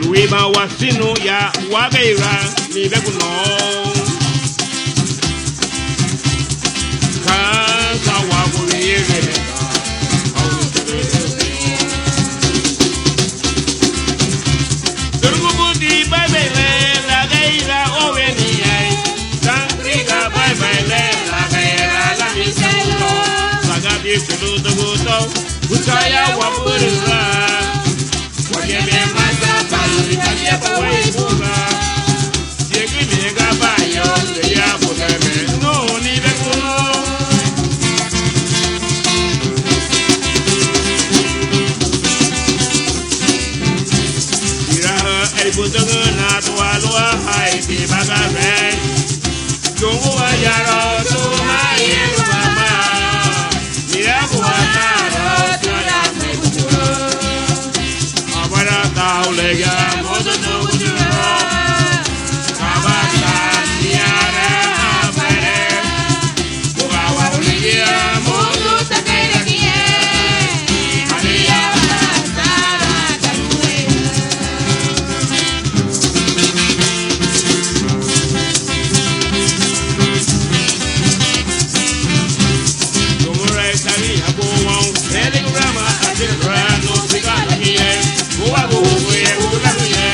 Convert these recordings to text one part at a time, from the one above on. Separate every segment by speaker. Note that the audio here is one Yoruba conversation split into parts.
Speaker 1: Luiba wasinu ya wageira ni bekuno. Kansa wagulire. Turgubudi babele la geira oweni ai. Tantriga babele la geira la miselo. Sagabi kudu duguto. Usaya wapurira. Wajebe masa palu italia pawe buga. Siegi mega bayo ya budeme no ni bekuno. Iraha el butungu na tualua hai di bagare. Tungu ayaro tu hai mama. Mira buataro tu la mekuturo. Abara taulega modu tuguro. Kabata tiara abare. Bugawa uligia modu takere kie. Alia tara kanue. Tumure tari abuwang telegrama atilra no sigala kie. Buwa buwe uga kie.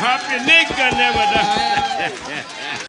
Speaker 1: happy nigga never die.